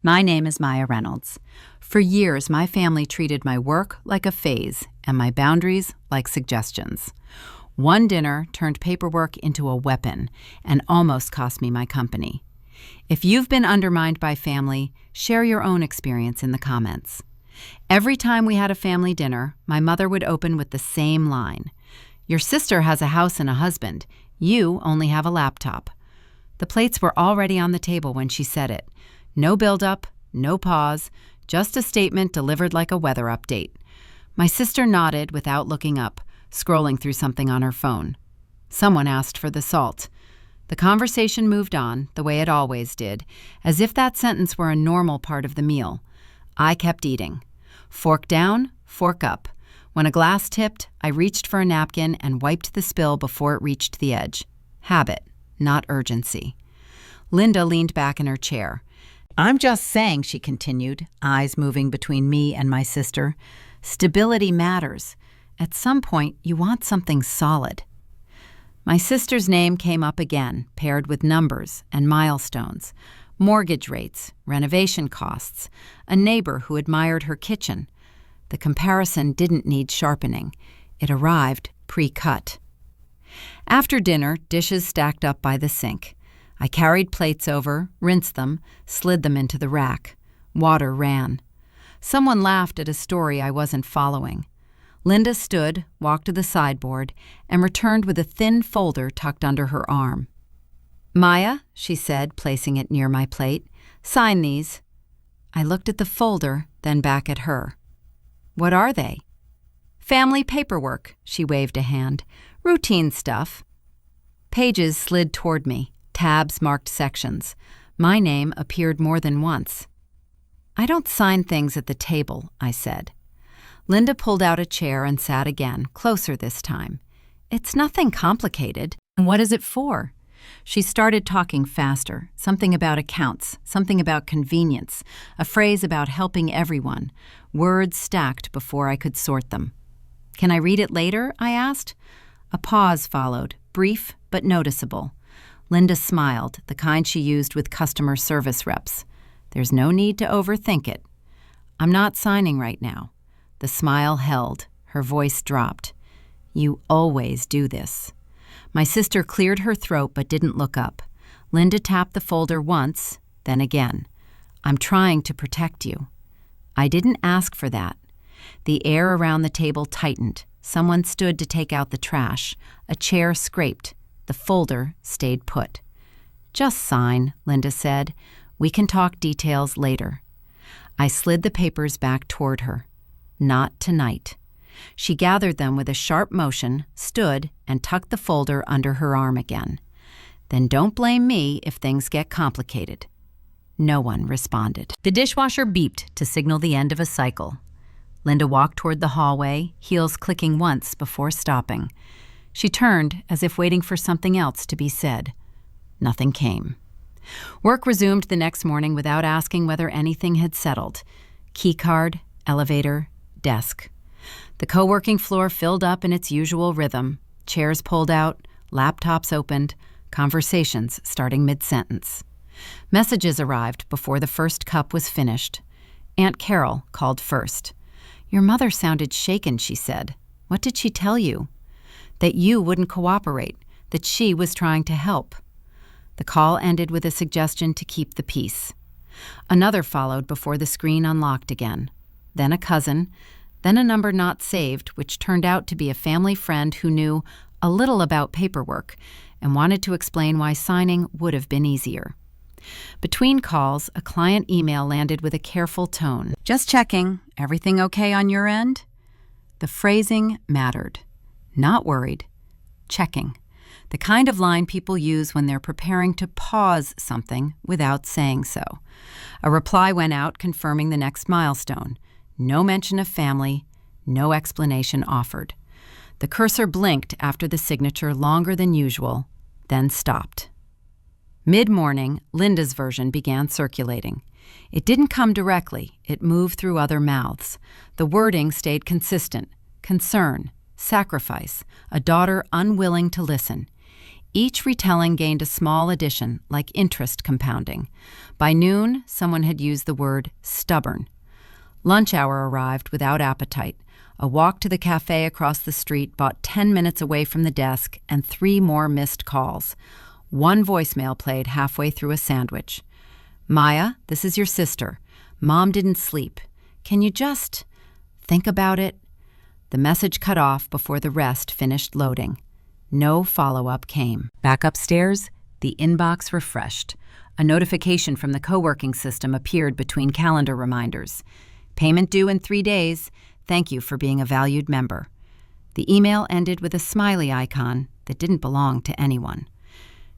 My name is Maya Reynolds. For years, my family treated my work like a phase and my boundaries like suggestions. One dinner turned paperwork into a weapon and almost cost me my company. If you've been undermined by family, share your own experience in the comments. Every time we had a family dinner, my mother would open with the same line. Your sister has a house and a husband. You only have a laptop. The plates were already on the table when she said it. No build-up, no pause, just a statement delivered like a weather update. My sister nodded without looking up, scrolling through something on her phone. Someone asked for the salt. The conversation moved on, the way it always did, as if that sentence were a normal part of the meal. I kept eating. Fork down, fork up. When a glass tipped, I reached for a napkin and wiped the spill before it reached the edge. Habit, not urgency. Linda leaned back in her chair. "I'm just saying," she continued, eyes moving between me and my sister. "Stability matters. At some point, you want something solid." My sister's name came up again, paired with numbers and milestones, mortgage rates, renovation costs, a neighbor who admired her kitchen. The comparison didn't need sharpening. It arrived pre-cut. After dinner, dishes stacked up by the sink. I carried plates over, rinsed them, slid them into the rack. Water ran. Someone laughed at a story I wasn't following. Linda stood, walked to the sideboard, and returned with a thin folder tucked under her arm. "Maya," she said, placing it near my plate, "sign these." I looked at the folder, then back at her. "What are they?" "Family paperwork," she waved a hand. "Routine stuff." Pages slid toward me. Tabs marked sections. My name appeared more than once. "I don't sign things at the table," I said. Linda pulled out a chair and sat again, closer this time. "It's nothing complicated." "What is it for?" She started talking faster, something about accounts, something about convenience, a phrase about helping everyone, words stacked before I could sort them. "Can I read it later?" I asked. A pause followed, brief but noticeable. Linda smiled, the kind she used with customer service reps. "There's no need to overthink it." "I'm not signing right now." The smile held, her voice dropped. "You always do this." My sister cleared her throat but didn't look up. Linda tapped the folder once, then again. "I'm trying to protect you." I didn't ask for that. The air around the table tightened. Someone stood to take out the trash. A chair scraped. The folder stayed put. "Just sign," Linda said. "We can talk details later." I slid the papers back toward her. "Not tonight." She gathered them with a sharp motion, stood, and tucked the folder under her arm again. "Then don't blame me if things get complicated." No one responded. The dishwasher beeped to signal the end of a cycle. Linda walked toward the hallway, heels clicking once before stopping. She turned as if waiting for something else to be said. Nothing came. Work resumed the next morning without asking whether anything had settled. Keycard, elevator, desk. The co-working floor filled up in its usual rhythm. Chairs pulled out, laptops opened, conversations starting mid-sentence. Messages arrived before the first cup was finished. Aunt Carol called first. "Your mother sounded shaken," she said. "What did she tell you?" "That you wouldn't cooperate, that she was trying to help." The call ended with a suggestion to keep the peace. Another followed before the screen unlocked again. Then a cousin, then a number not saved, which turned out to be a family friend who knew a little about paperwork and wanted to explain why signing would have been easier. Between calls, a client email landed with a careful tone. "Just checking. Everything okay on your end?" The phrasing mattered. Not worried. Checking. The kind of line people use when they're preparing to pause something without saying so. A reply went out confirming the next milestone. No mention of family, no explanation offered. The cursor blinked after the signature longer than usual, then stopped. Mid-morning, Linda's version began circulating. It didn't come directly, it moved through other mouths. The wording stayed consistent. Concern, sacrifice, a daughter unwilling to listen. Each retelling gained a small addition, like interest compounding. By noon, someone had used the word stubborn. Lunch hour arrived without appetite. A walk to the cafe across the street brought 10 minutes away from the desk and 3 more missed calls. One voicemail played halfway through a sandwich. "Maya, this is your sister. Mom didn't sleep. Can you just think about it?" The message cut off before the rest finished loading. No follow-up came. Back upstairs, the inbox refreshed. A notification from the co-working system appeared between calendar reminders. "Payment due in 3 days. Thank you for being a valued member." The email ended with a smiley icon that didn't belong to anyone.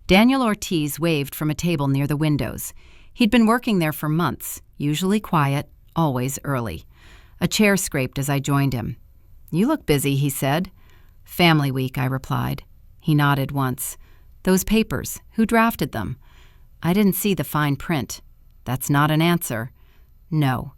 Daniel Ortiz waved from a table near the windows. He'd been working there for months, usually quiet, always early. A chair scraped as I joined him. "You look busy," he said. "Family week," I replied. He nodded once. "Those papers, who drafted them?" "I didn't see the fine print." "That's not an answer." "No."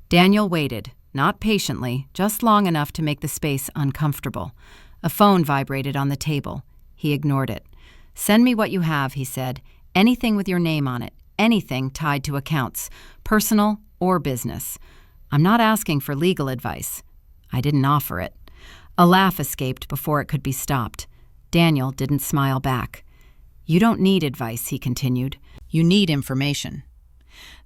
Daniel waited, not patiently, just long enough to make the space uncomfortable. A phone vibrated on the table. He ignored it. "Send me what you have," he said. "Anything with your name on it, anything tied to accounts, personal or business. I'm not asking for legal advice." I didn't offer it. A laugh escaped before it could be stopped. Daniel didn't smile back. "You don't need advice," he continued. "You need information."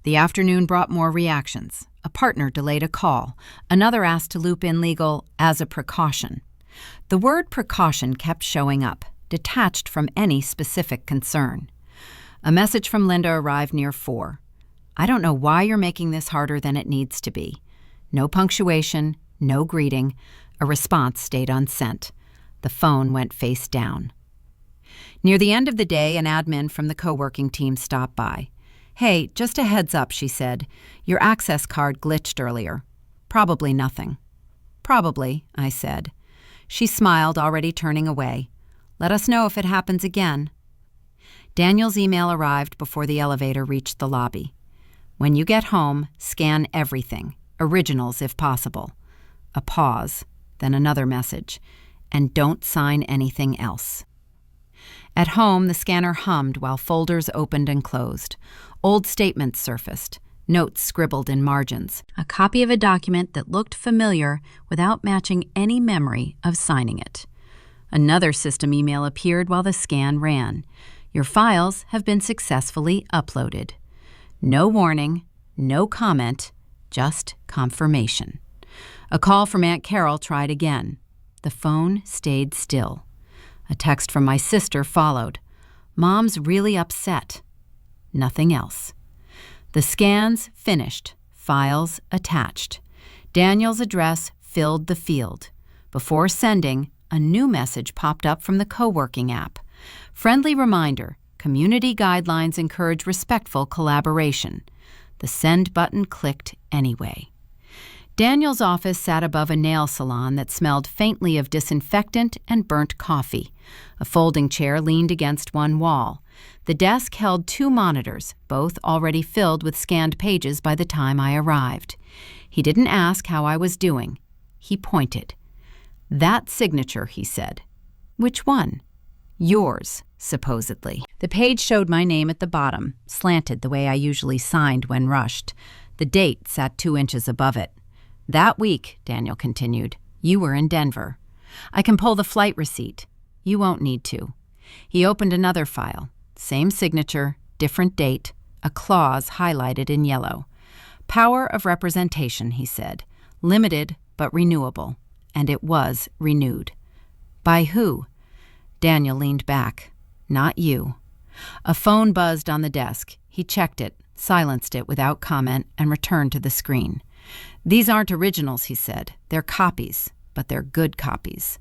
The afternoon brought more reactions. A partner delayed a call. Another asked to loop in legal as a precaution. The word precaution kept showing up, detached from any specific concern. A message from Linda arrived near 4. "I don't know why you're making this harder than it needs to be." No punctuation, no greeting. A response stayed unsent. The phone went face down. Near the end of the day, an admin from the co-working team stopped by. "Hey, just a heads up," she said. "Your access card glitched earlier." "Probably nothing." "Probably," I said. She smiled, already turning away. "Let us know if it happens again." Daniel's email arrived before the elevator reached the lobby. "When you get home, scan everything, originals if possible." A pause, then another message. "And don't sign anything else." At home, the scanner hummed while folders opened and closed. Old statements surfaced, notes scribbled in margins. A copy of a document that looked familiar without matching any memory of signing it. Another system email appeared while the scan ran. "Your files have been successfully uploaded." No warning, no comment, just confirmation. A call from Aunt Carol tried again. The phone stayed still. A text from my sister followed. "Mom's really upset." Nothing else. The scans finished, files attached. Daniel's address filled the field. Before sending, a new message popped up from the co-working app. "Friendly reminder, community guidelines encourage respectful collaboration." The send button clicked anyway. Daniel's office sat above a nail salon that smelled faintly of disinfectant and burnt coffee. A folding chair leaned against one wall. The desk held 2 monitors, both already filled with scanned pages by the time I arrived. He didn't ask how I was doing. He pointed. "That signature," he said. "Which one?" "Yours, supposedly." The page showed my name at the bottom, slanted the way I usually signed when rushed. The date sat 2 inches above it. "That week," Daniel continued, "you were in Denver. I can pull the flight receipt. You won't need to." He opened another file. Same signature, different date, a clause highlighted in yellow. "Power of representation," he said. "Limited but renewable." And it was renewed. "By who?" Daniel leaned back. "Not you." A phone buzzed on the desk. He checked it, silenced it without comment, and returned to the screen. "These aren't originals," he said. "They're copies, but they're good copies."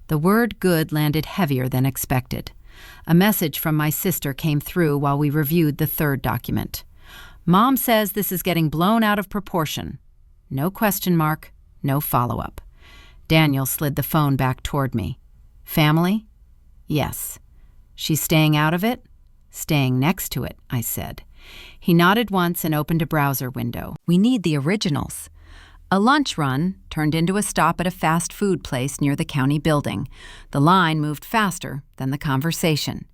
The word good landed heavier than expected. A message from my sister came through while we reviewed the 3rd document. "Mom says this is getting blown out of proportion." No question mark, no follow-up. Daniel slid the phone back toward me. "Family?" "Yes." "She's staying out of it?" "Staying next to it," I said. He nodded once and opened a browser window. "We need the originals." A lunch run turned into a stop at a fast food place near the county building. The line moved faster than the conversation.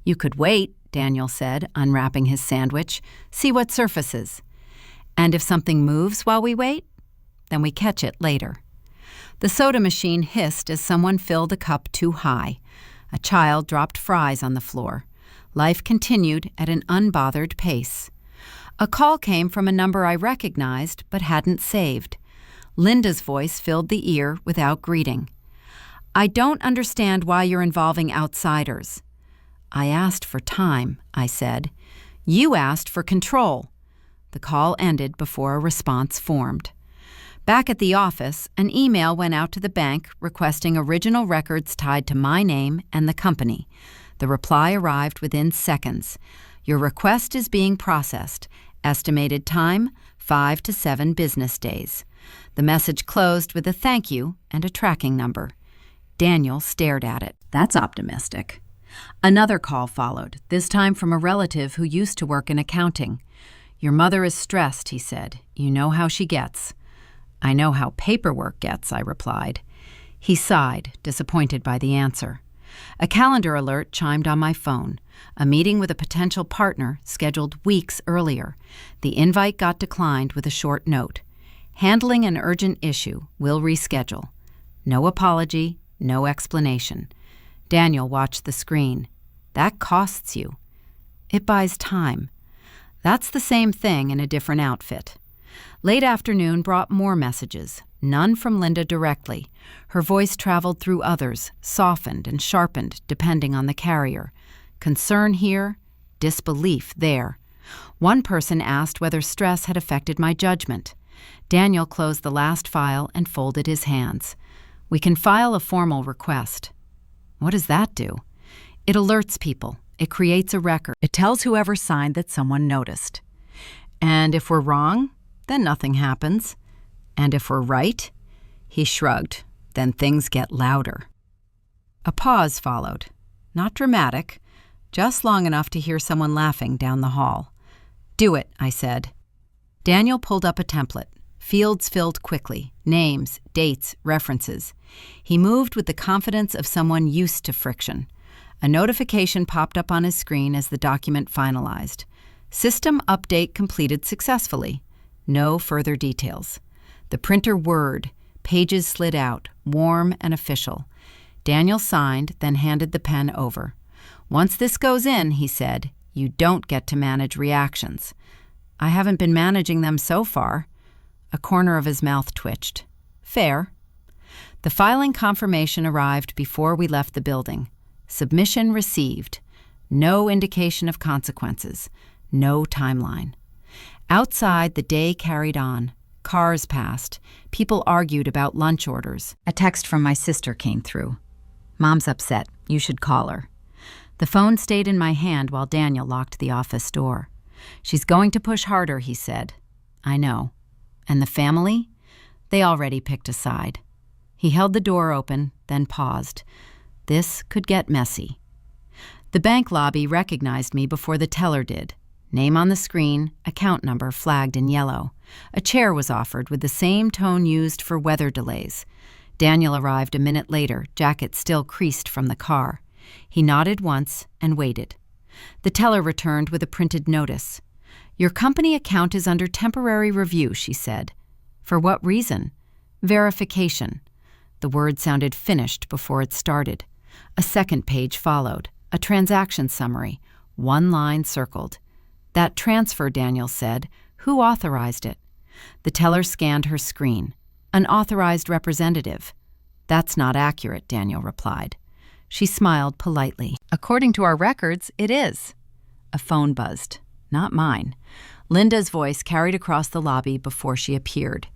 "You could wait," Daniel said, unwrapping his sandwich. "See what surfaces. And if something moves while we wait, then we catch it later." The soda machine hissed as someone filled a cup too high. A child dropped fries on the floor. Life continued at an unbothered pace. A call came from a number I recognized but hadn't saved. Linda's voice filled the ear without greeting. "I don't understand why you're involving outsiders." "I asked for time," I said. "You asked for control." The call ended before a response formed. Back at the office, an email went out to the bank requesting original records tied to my name and the company. The reply arrived within seconds. "Your request is being processed. Estimated time, 5 to 7 business days." The message closed with a thank you and a tracking number. Daniel stared at it. "That's optimistic." Another call followed, this time from a relative who used to work in accounting. "Your mother is stressed," he said. "You know how she gets." "I know how paperwork gets," I replied. He sighed, disappointed by the answer. A calendar alert chimed on my phone. A meeting with a potential partner scheduled weeks earlier. The invite got declined with a short note. "Handling an urgent issue. Will reschedule." No apology, no explanation. Daniel watched the screen. "That costs you." "It buys time." That's the same thing in a different outfit. Late afternoon brought more messages, none from Linda directly. Her voice traveled through others, softened and sharpened depending on the carrier. Concern here, disbelief there. One person asked whether stress had affected my judgment. Daniel closed the last file and folded his hands. "We can file a formal request." "What does that do?" "It alerts people. It creates a record. It tells whoever signed that someone noticed. And if we're wrong, then nothing happens. And if we're right?" He shrugged. "Then things get louder." A pause followed. Not dramatic, just long enough to hear someone laughing down the hall. "Do it," I said. Daniel pulled up a template. Fields filled quickly. Names, dates, references. He moved with the confidence of someone used to friction. A notification popped up on his screen as the document finalized. "System update completed successfully." No further details. The printer whirred. Pages slid out, warm and official. Daniel signed, then handed the pen over. "Once this goes in," he said, "you don't get to manage reactions." "I haven't been managing them so far." A corner of his mouth twitched. "Fair." The filing confirmation arrived before we left the building. Submission received. No indication of consequences. No timeline. Outside, the day carried on. Cars passed. People argued about lunch orders. A text from my sister came through. "Mom's upset. You should call her." The phone stayed in my hand while Daniel locked the office door. "She's going to push harder," he said. "I know." "And the family?" They already picked a side. He held the door open, then paused. This could get messy. The bank lobby recognized me before the teller did. Name on the screen, account number flagged in yellow. A chair was offered with the same tone used for weather delays. Daniel arrived a minute later, jacket still creased from the car. He nodded once and waited. The teller returned with a printed notice. "Your company account is under temporary review," she said. "For what reason?" "Verification." The word sounded finished before it started. A second page followed, a transaction summary, one line circled. "That transfer," Daniel said. "Who authorized it?" The teller scanned her screen. "An authorized representative." "That's not accurate," Daniel replied. She smiled politely. "According to our records, it is." A phone buzzed. Not mine. Linda's voice carried across the lobby before she appeared.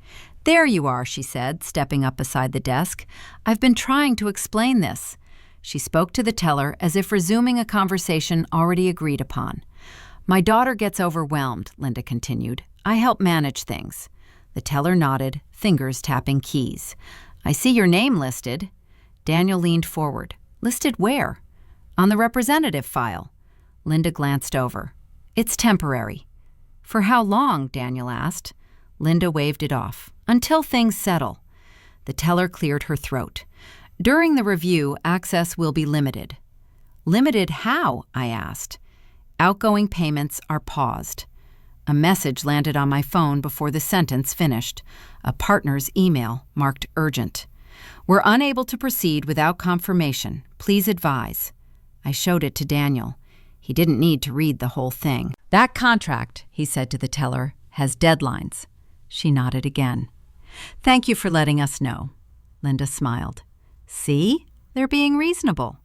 "There you are," she said, stepping up beside the desk. "I've been trying to explain this." She spoke to the teller as if resuming a conversation already agreed upon. "My daughter gets overwhelmed," Linda continued. "I help manage things." The teller nodded, fingers tapping keys. "I see your name listed." Daniel leaned forward. "Listed where?" "On the representative file." Linda glanced over. "It's temporary." "For how long?" Daniel asked. Linda waved it off. Until things settle. The teller cleared her throat. During the review, access will be limited. Limited how? I asked. Outgoing payments are paused. A message landed on my phone before the sentence finished. A partner's email marked urgent. We're unable to proceed without confirmation. Please advise. I showed it to Daniel. He didn't need to read the whole thing. That contract, he said to the teller, has deadlines. She nodded again. Thank you for letting us know. Linda smiled. See? They're being reasonable.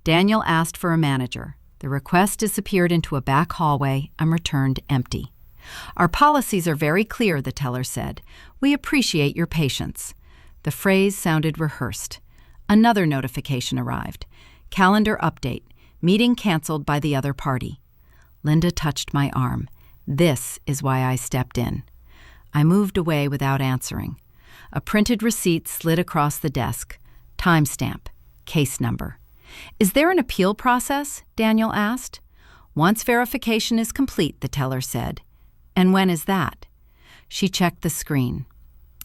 Daniel asked for a manager. The request disappeared into a back hallway and returned empty. Our policies are very clear, the teller said. We appreciate your patience. The phrase sounded rehearsed. Another notification arrived. Calendar update. Meeting canceled by the other party. Linda touched my arm. This is why I stepped in. I moved away without answering. A printed receipt slid across the desk. Timestamp. Case number. Is there an appeal process? Daniel asked. Once verification is complete, the teller said. And when is that? She checked the screen.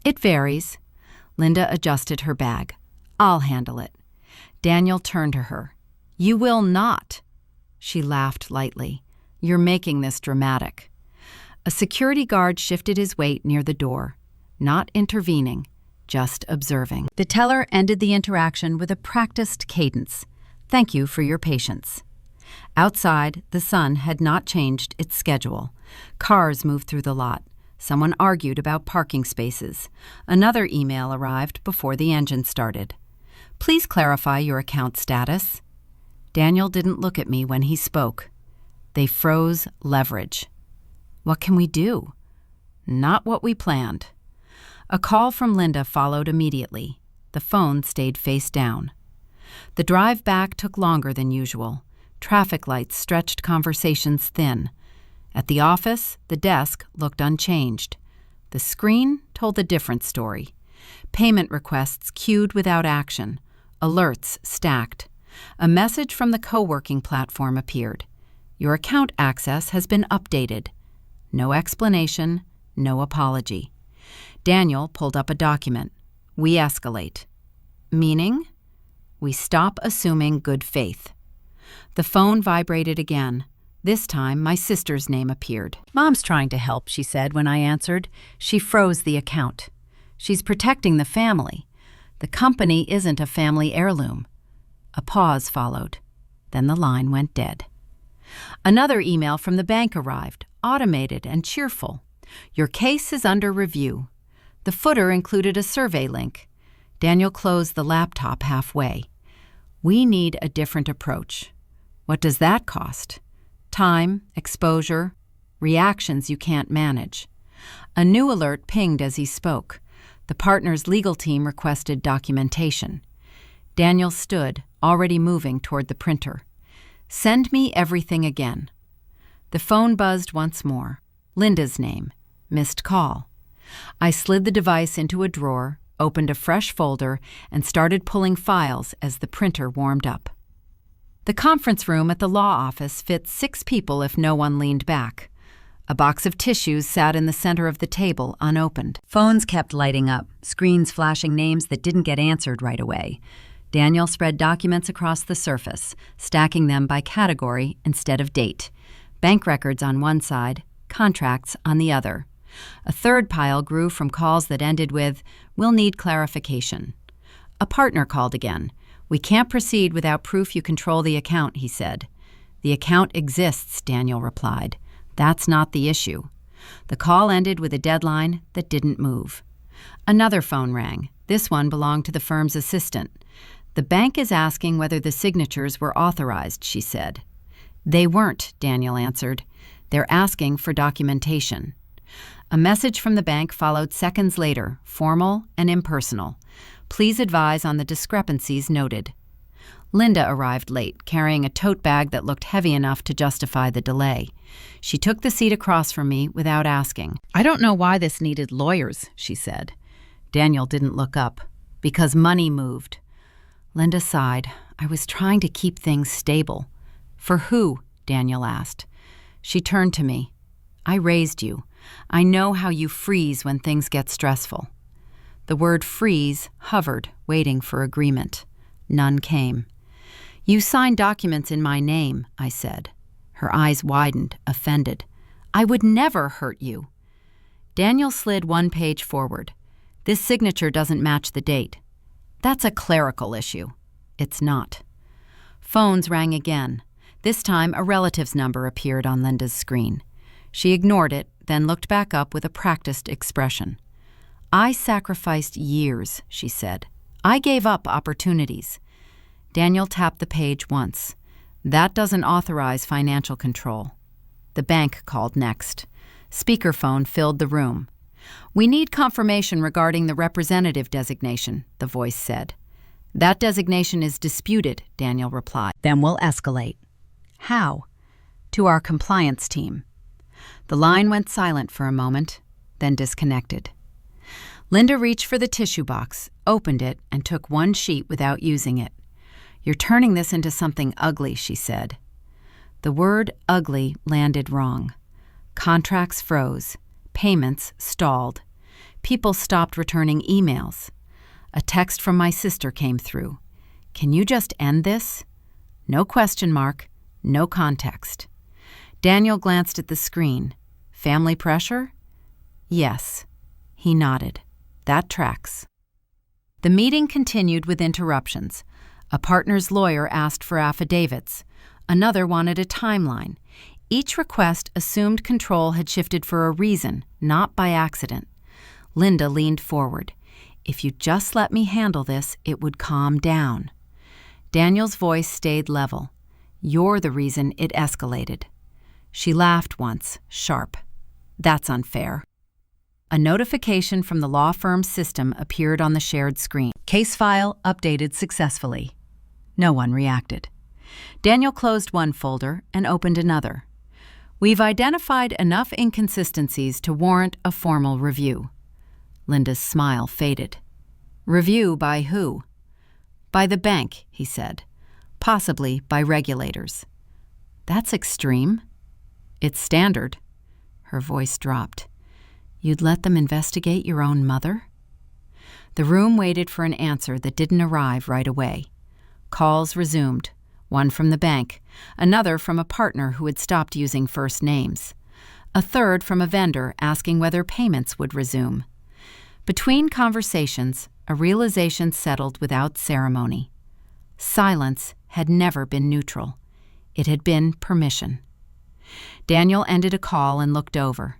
It varies. Linda adjusted her bag. I'll handle it. Daniel turned to her. You will not. She laughed lightly. You're making this dramatic. A security guard shifted his weight near the door, not intervening, just observing. The teller ended the interaction with a practiced cadence. Thank you for your patience. Outside, the sun had not changed its schedule. Cars moved through the lot. Someone argued about parking spaces. Another email arrived before the engine started. Please clarify your account status. Daniel didn't look at me when he spoke. They froze leverage. What can we do? Not what we planned. A call from Linda followed immediately. The phone stayed face down. The drive back took longer than usual. Traffic lights stretched conversations thin. At the office, the desk looked unchanged. The screen told a different story. Payment requests queued without action. Alerts stacked. A message from the co-working platform appeared. Your account access has been updated. No explanation, no apology. Daniel pulled up a document. We escalate. Meaning? We stop assuming good faith. The phone vibrated again. This time, my sister's name appeared. Mom's trying to help, she said when I answered. She froze the account. She's protecting the family. The company isn't a family heirloom. A pause followed. Then the line went dead. Another email from the bank arrived, automated and cheerful. Your case is under review. The footer included a survey link. Daniel closed the laptop halfway. We need a different approach. What does that cost? Time, exposure, reactions you can't manage. A new alert pinged as he spoke. The partner's legal team requested documentation. Daniel stood, already moving toward the printer. Send me everything again. The phone buzzed once more. Linda's name. Missed call. I slid the device into a drawer, opened a fresh folder, and started pulling files as the printer warmed up. The conference room at the law office fit 6 people if no one leaned back. A box of tissues sat in the center of the table, unopened. Phones kept lighting up, screens flashing names that didn't get answered right away. Daniel spread documents across the surface, stacking them by category instead of date. Bank records on one side, contracts on the other. A third pile grew from calls that ended with, "We'll need clarification." A partner called again. "We can't proceed without proof you control the account," he said. "The account exists," Daniel replied. "That's not the issue." The call ended with a deadline that didn't move. Another phone rang. This one belonged to the firm's assistant. "The bank is asking whether the signatures were authorized," she said. "They weren't," Daniel answered. "They're asking for documentation." A message from the bank followed seconds later, formal and impersonal. "Please advise on the discrepancies noted." Linda arrived late, carrying a tote bag that looked heavy enough to justify the delay. She took the seat across from me without asking. "I don't know why this needed lawyers," she said. Daniel didn't look up. "Because money moved." Linda sighed. "I was trying to keep things stable." "For who?" Daniel asked. She turned to me. "I raised you. I know how you freeze when things get stressful." The word freeze hovered, waiting for agreement. None came. "You signed documents in my name," I said. Her eyes widened, offended. "I would never hurt you." Daniel slid one page forward. "This signature doesn't match the date." "That's a clerical issue." "It's not." Phones rang again. This time, a relative's number appeared on Linda's screen. She ignored it, then looked back up with a practiced expression. "I sacrificed years," she said. "I gave up opportunities." Daniel tapped the page once. "That doesn't authorize financial control." The bank called next. Speakerphone filled the room. "We need confirmation regarding the representative designation," the voice said. "That designation is disputed," Daniel replied. "Then we'll escalate." "How?" "To our compliance team." The line went silent for a moment, then disconnected. Linda reached for the tissue box, opened it, and took one sheet without using it. "You're turning this into something ugly," she said. The word ugly landed wrong. Contracts froze. Payments stalled. People stopped returning emails. A text from my sister came through. "Can you just end this?" No question mark, no context. Daniel glanced at the screen. "Family pressure?" "Yes." He nodded. "That tracks." The meeting continued with interruptions. A partner's lawyer asked for affidavits. Another wanted a timeline. Each request assumed control had shifted for a reason, not by accident. Linda leaned forward. "If you just let me handle this, it would calm down." Daniel's voice stayed level. "You're the reason it escalated." She laughed once, sharp. "That's unfair." A notification from the law firm's system appeared on the shared screen. "Case file updated successfully." No one reacted. Daniel closed one folder and opened another. "We've identified enough inconsistencies to warrant a formal review." Linda's smile faded. "Review by who?" "By the bank," he said. "Possibly by regulators." "That's extreme." "It's standard." Her voice dropped. "You'd let them investigate your own mother?" The room waited for an answer that didn't arrive right away. Calls resumed, one from the bank, another from a partner who had stopped using first names, a third from a vendor asking whether payments would resume. Between conversations, a realization settled without ceremony. Silence had never been neutral. It had been permission. Daniel ended a call and looked over.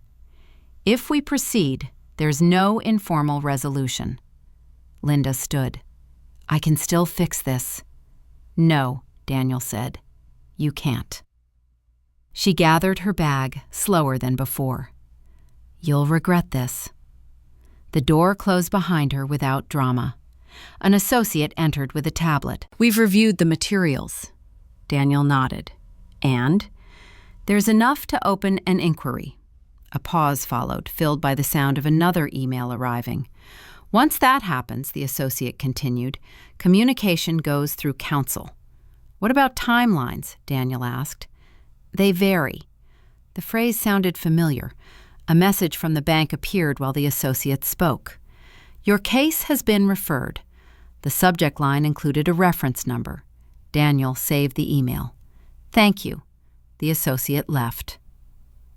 "If we proceed, there's no informal resolution." Linda stood. "I can still fix this." "No," Daniel said. "You can't." She gathered her bag, slower than before. "You'll regret this." The door closed behind her without drama. An associate entered with a tablet. "We've reviewed the materials." Daniel nodded. "And?" "There's enough to open an inquiry." A pause followed, filled by the sound of another email arriving. "Once that happens," the associate continued, "communication goes through counsel." "What about timelines?" Daniel asked. "They vary." The phrase sounded familiar. A message from the bank appeared while the associate spoke. "Your case has been referred." The subject line included a reference number. Daniel saved the email. "Thank you." The associate left.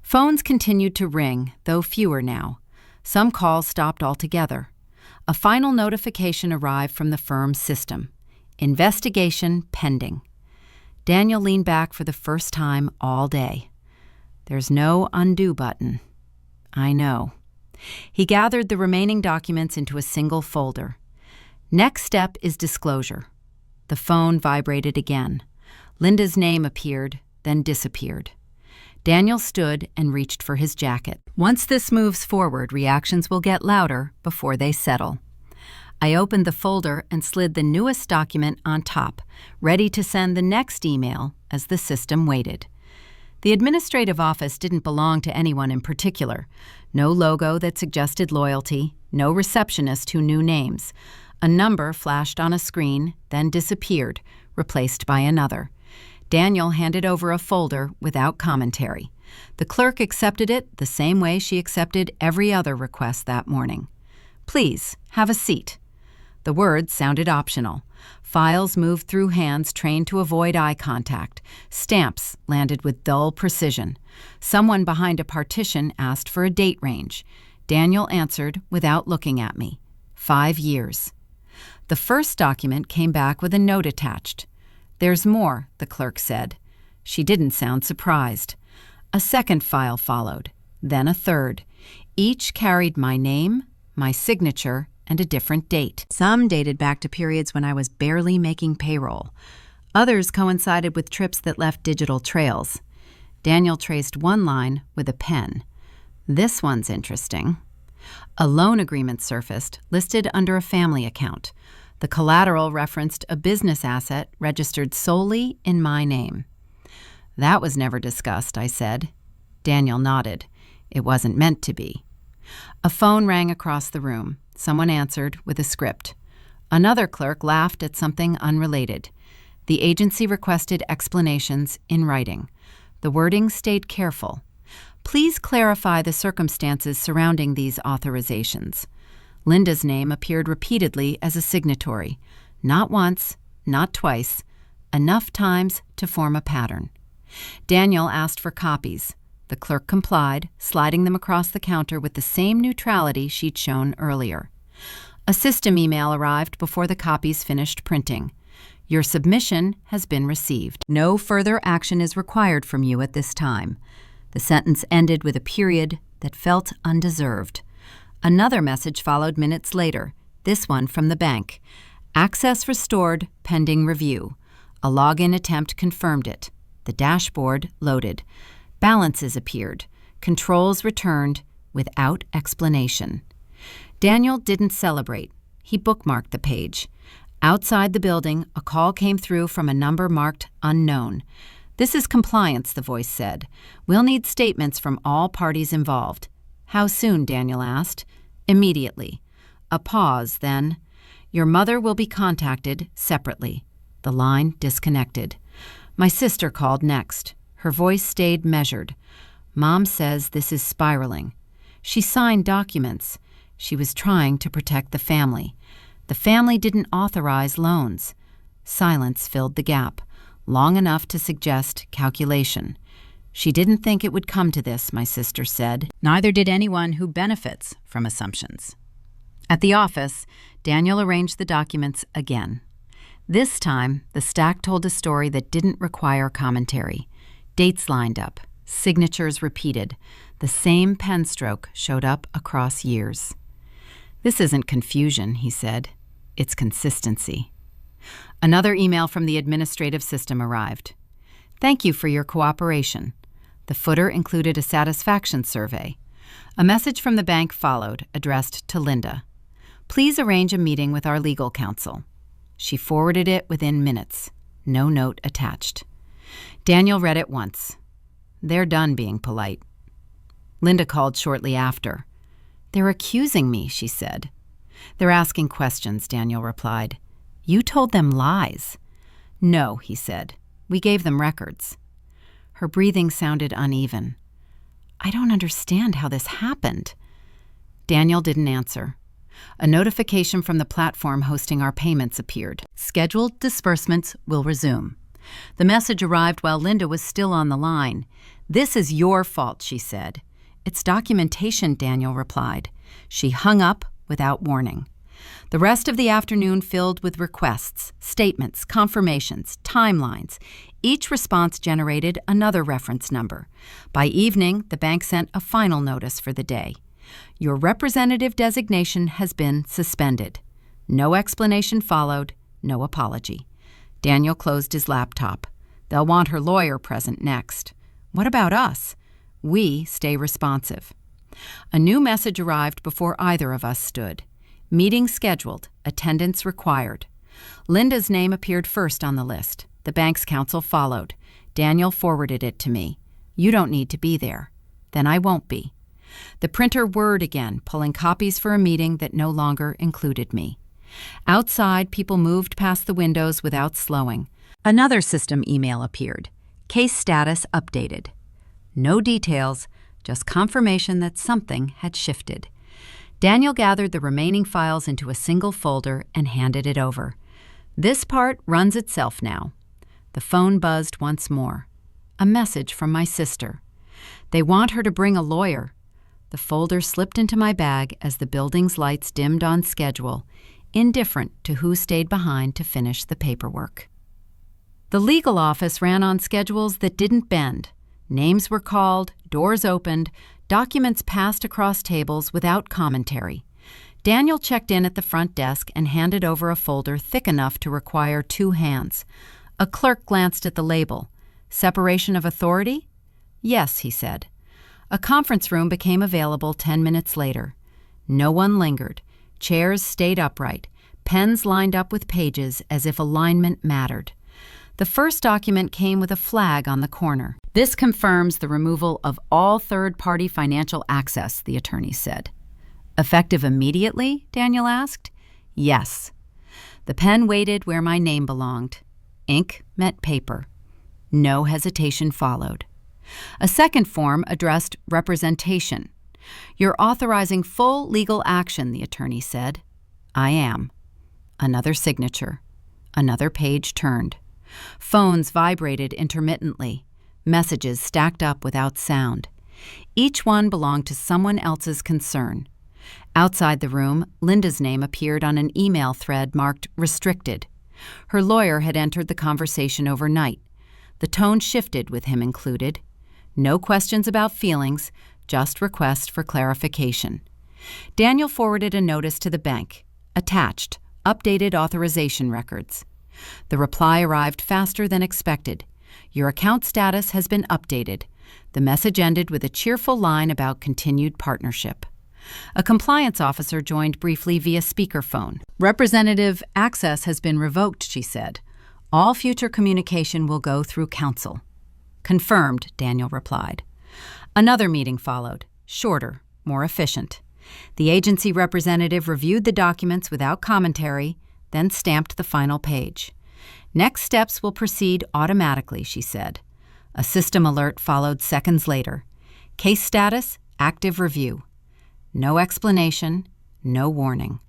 Phones continued to ring, though fewer now. Some calls stopped altogether. A final notification arrived from the firm's system. Investigation pending. Daniel leaned back for the first time all day. There's no undo button. I know. He gathered the remaining documents into a single folder. Next step is disclosure. The phone vibrated again. Linda's name appeared, then disappeared. Daniel stood and reached for his jacket. Once this moves forward, reactions will get louder before they settle. I opened the folder and slid the newest document on top, ready to send the next email as the system waited. The administrative office didn't belong to anyone in particular. No logo that suggested loyalty, no receptionist who knew names. A number flashed on a screen, then disappeared, replaced by another. Daniel handed over a folder without commentary. The clerk accepted it the same way she accepted every other request that morning. "Please, have a seat." The words sounded optional. Files moved through hands trained to avoid eye contact. Stamps landed with dull precision. Someone behind a partition asked for a date range. Daniel answered without looking at me. 5 years. The first document came back with a note attached. "There's more," the clerk said. She didn't sound surprised. A second file followed, then a third. Each carried my name, my signature, and a different date. Some dated back to periods when I was barely making payroll. Others coincided with trips that left digital trails. Daniel traced one line with a pen. "This one's interesting." A loan agreement surfaced, listed under a family account. The collateral referenced a business asset registered solely in my name. "That was never discussed," I said. Daniel nodded. "It wasn't meant to be." A phone rang across the room. Someone answered with a script. Another clerk laughed at something unrelated. The agency requested explanations in writing. The wording stayed careful. "Please clarify the circumstances surrounding these authorizations." Linda's name appeared repeatedly as a signatory. Not once, not twice, enough times to form a pattern. Daniel asked for copies. The clerk complied, sliding them across the counter with the same neutrality she'd shown earlier. A system email arrived before the copies finished printing. "Your submission has been received. No further action is required from you at this time." The sentence ended with a period that felt undeserved. Another message followed minutes later, this one from the bank. "Access restored, pending review." A login attempt confirmed it. The dashboard loaded. Balances appeared. Controls returned without explanation. Daniel didn't celebrate. He bookmarked the page. Outside the building, a call came through from a number marked unknown. "This is compliance," the voice said. "We'll need statements from all parties involved." "How soon?" Daniel asked. "Immediately." A pause, then. "Your mother will be contacted separately." The line disconnected. My sister called next. Her voice stayed measured. "Mom says this is spiraling." She signed documents. She was trying to protect the family. The family didn't authorize loans. Silence filled the gap, long enough to suggest calculation. "She didn't think it would come to this," my sister said. Neither did anyone who benefits from assumptions. At the office, Daniel arranged the documents again. This time, the stack told a story that didn't require commentary. Dates lined up, signatures repeated. The same pen stroke showed up across years. "This isn't confusion," he said. "It's consistency." Another email from the administrative system arrived. "Thank you for your cooperation." The footer included a satisfaction survey. A message from the bank followed, addressed to Linda. "Please arrange a meeting with our legal counsel." She forwarded it within minutes. No note attached. Daniel read it once. "They're done being polite." Linda called shortly after. "They're accusing me," she said. "They're asking questions," Daniel replied. "You told them lies." "No," he said. "We gave them records." Her breathing sounded uneven. "I don't understand how this happened." Daniel didn't answer. A notification from the platform hosting our payments appeared. "Scheduled disbursements will resume." The message arrived while Linda was still on the line. "This is your fault," she said. "It's documentation," Daniel replied. She hung up without warning. The rest of the afternoon filled with requests, statements, confirmations, timelines. Each response generated another reference number. By evening, the bank sent a final notice for the day. "Your representative designation has been suspended." No explanation followed, no apology. Daniel closed his laptop. They'll want her lawyer present next. What about us? We stay responsive. A new message arrived before either of us stood. Meeting scheduled, attendance required. Linda's name appeared first on the list. The bank's counsel followed. Daniel forwarded it to me. "You don't need to be there." "Then I won't be." The printer whirred again, pulling copies for a meeting that no longer included me. Outside, people moved past the windows without slowing. Another system email appeared. Case status updated. No details, just confirmation that something had shifted. Daniel gathered the remaining files into a single folder and handed it over. This part runs itself now. The phone buzzed once more. A message from my sister. They want her to bring a lawyer. The folder slipped into my bag as the building's lights dimmed on schedule, indifferent to who stayed behind to finish the paperwork. The legal office ran on schedules that didn't bend. Names were called, doors opened, documents passed across tables without commentary. Daniel checked in at the front desk and handed over a folder thick enough to require 2 hands. A clerk glanced at the label. Separation of authority? Yes, he said. A conference room became available 10 minutes later. No one lingered. Chairs stayed upright. Pens lined up with pages as if alignment mattered. The first document came with a flag on the corner. This confirms the removal of all third-party financial access, the attorney said. Effective immediately? Daniel asked. Yes. The pen waited where my name belonged. Ink met paper. No hesitation followed. A second form addressed representation. You're authorizing full legal action, the attorney said. I am. Another signature. Another page turned. Phones vibrated intermittently. Messages stacked up without sound. Each one belonged to someone else's concern. Outside the room, Linda's name appeared on an email thread marked restricted. Her lawyer had entered the conversation overnight. The tone shifted with him included. No questions about feelings, just requests for clarification. Daniel forwarded a notice to the bank. Attached, updated authorization records. The reply arrived faster than expected. Your account status has been updated. The message ended with a cheerful line about continued partnership. A compliance officer joined briefly via speakerphone. Representative access has been revoked, she said. All future communication will go through counsel. Confirmed, Daniel replied. Another meeting followed, shorter, more efficient. The agency representative reviewed the documents without commentary, then stamped the final page. Next steps will proceed automatically, she said. A system alert followed seconds later. Case status, active review. No explanation, no warning.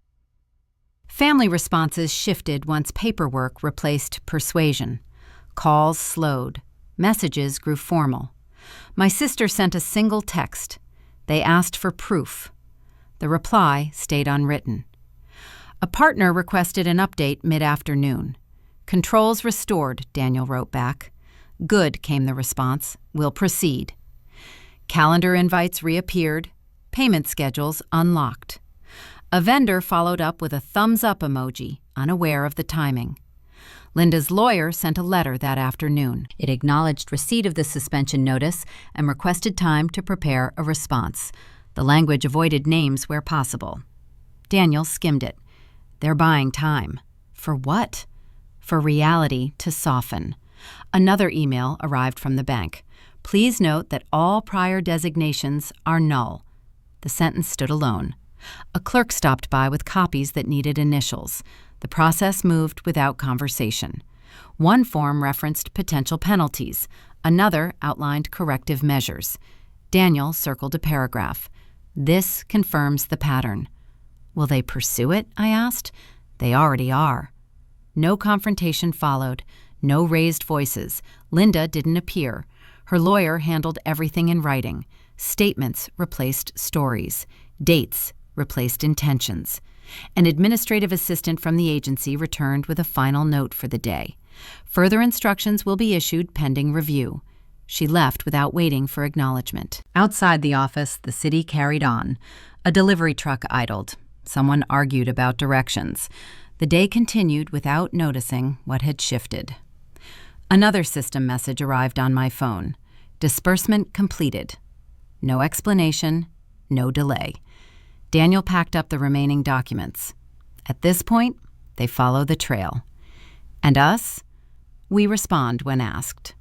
Family responses shifted once paperwork replaced persuasion. Calls slowed. Messages grew formal. My sister sent a single text. They asked for proof. The reply stayed unwritten. A partner requested an update mid-afternoon. Controls restored, Daniel wrote back. Good, came the response. We'll proceed. Calendar invites reappeared. Payment schedules unlocked. A vendor followed up with a thumbs-up emoji, unaware of the timing. Linda's lawyer sent a letter that afternoon. It acknowledged receipt of the suspension notice and requested time to prepare a response. The language avoided names where possible. Daniel skimmed it. They're buying time. For what? For reality to soften. Another email arrived from the bank. Please note that all prior designations are null. The sentence stood alone. A clerk stopped by with copies that needed initials. The process moved without conversation. One form referenced potential penalties. Another outlined corrective measures. Daniel circled a paragraph. This confirms the pattern. Will they pursue it? I asked. They already are. No confrontation followed. No raised voices. Linda didn't appear. Her lawyer handled everything in writing. Statements replaced stories. Dates replaced intentions. An administrative assistant from the agency returned with a final note for the day. Further instructions will be issued pending review. She left without waiting for acknowledgement. Outside the office, the city carried on. A delivery truck idled. Someone argued about directions. The day continued without noticing what had shifted. Another system message arrived on my phone. Disbursement completed. No explanation, no delay. Daniel packed up the remaining documents. At this point, they follow the trail. And us? We respond when asked.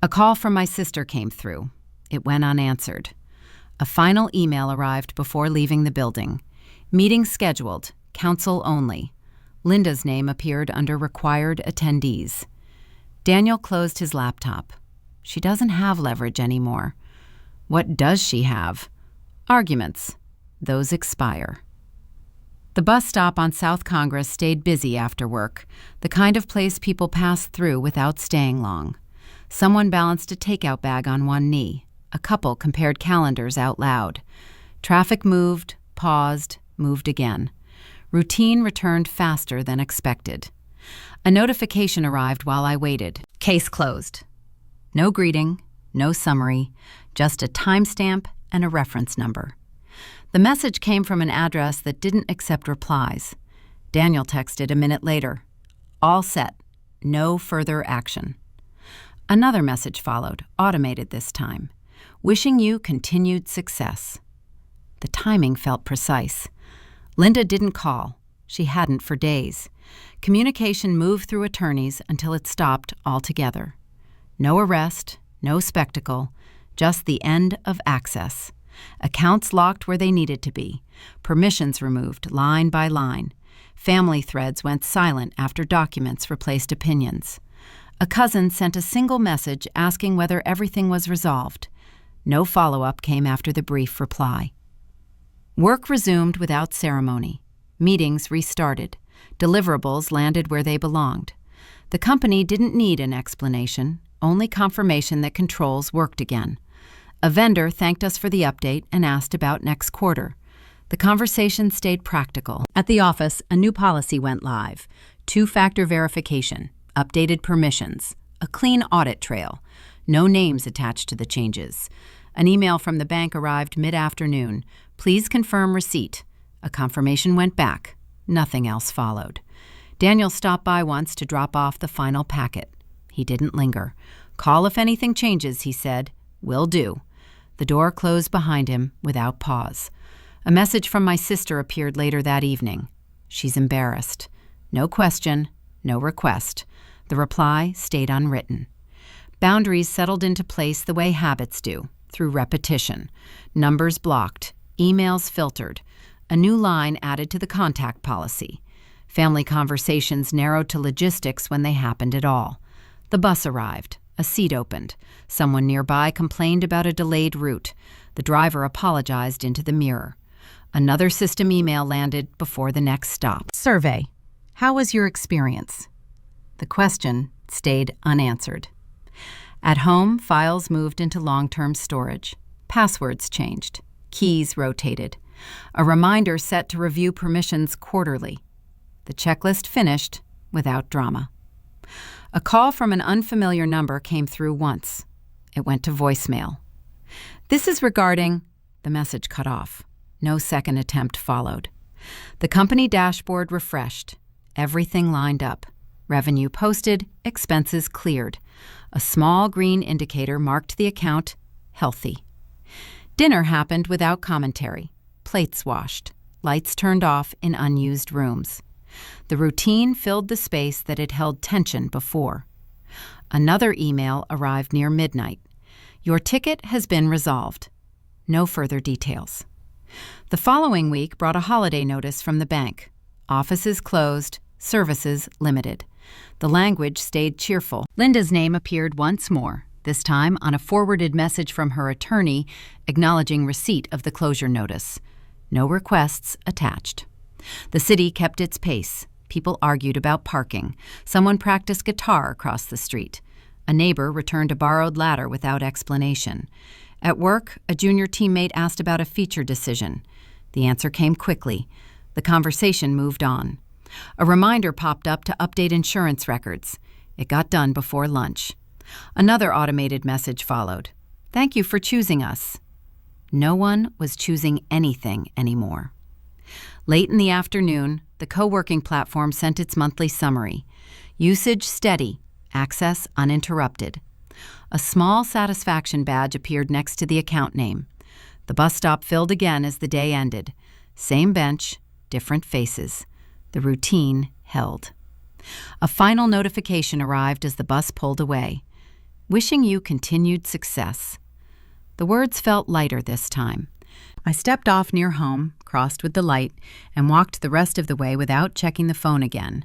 A call from my sister came through. It went unanswered. A final email arrived before leaving the building. Meeting scheduled, counsel only. Linda's name appeared under required attendees. Daniel closed his laptop. She doesn't have leverage anymore. What does she have? Arguments. Those expire. The bus stop on South Congress stayed busy after work, the kind of place people passed through without staying long. Someone balanced a takeout bag on one knee. A couple compared calendars out loud. Traffic moved, paused, moved again. Routine returned faster than expected. A notification arrived while I waited. Case closed. No greeting, no summary, just a timestamp and a reference number. The message came from an address that didn't accept replies. Daniel texted a minute later. All set. No further action. Another message followed, automated this time. Wishing you continued success. The timing felt precise. Linda didn't call. She hadn't for days. Communication moved through attorneys until it stopped altogether. No arrest, no spectacle, just the end of access. Accounts locked where they needed to be. Permissions removed line by line. Family threads went silent after documents replaced opinions. A cousin sent a single message asking whether everything was resolved. No follow-up came after the brief reply. Work resumed without ceremony. Meetings restarted. Deliverables landed where they belonged. The company didn't need an explanation, only confirmation that controls worked again. A vendor thanked us for the update and asked about next quarter. The conversation stayed practical. At the office, a new policy went live. 2-factor verification, updated permissions, a clean audit trail. No names attached to the changes. An email from the bank arrived mid-afternoon. Please confirm receipt. A confirmation went back. Nothing else followed. Daniel stopped by once to drop off the final packet. He didn't linger. Call if anything changes, he said. Will do. The door closed behind him without pause. A message from my sister appeared later that evening. She's embarrassed. No question, no request. The reply stayed unwritten. Boundaries settled into place the way habits do, through repetition. Numbers blocked, emails filtered, a new line added to the contact policy. Family conversations narrowed to logistics when they happened at all. The bus arrived. A seat opened. Someone nearby complained about a delayed route. The driver apologized into the mirror. Another system email landed before the next stop. Survey. How was your experience? The question stayed unanswered. At home, files moved into long-term storage. Passwords changed. Keys rotated. A reminder set to review permissions quarterly. The checklist finished without drama. A call from an unfamiliar number came through once. It went to voicemail. This is regarding... The message cut off. No second attempt followed. The company dashboard refreshed. Everything lined up. Revenue posted, expenses cleared. A small green indicator marked the account healthy. Dinner happened without commentary. Plates washed. Lights turned off in unused rooms. The routine filled the space that had held tension before. Another email arrived near midnight. Your ticket has been resolved. No further details. The following week brought a holiday notice from the bank. Offices closed, services limited. The language stayed cheerful. Linda's name appeared once more, this time on a forwarded message from her attorney acknowledging receipt of the closure notice. No requests attached. The city kept its pace. People argued about parking. Someone practiced guitar across the street. A neighbor returned a borrowed ladder without explanation. At work, a junior teammate asked about a feature decision. The answer came quickly. The conversation moved on. A reminder popped up to update insurance records. It got done before lunch. Another automated message followed. Thank you for choosing us. No one was choosing anything anymore. Late in the afternoon, the co-working platform sent its monthly summary. Usage steady, access uninterrupted. A small satisfaction badge appeared next to the account name. The bus stop filled again as the day ended. Same bench, different faces. The routine held. A final notification arrived as the bus pulled away. Wishing you continued success. The words felt lighter this time. I stepped off near home, crossed with the light, and walked the rest of the way without checking the phone again.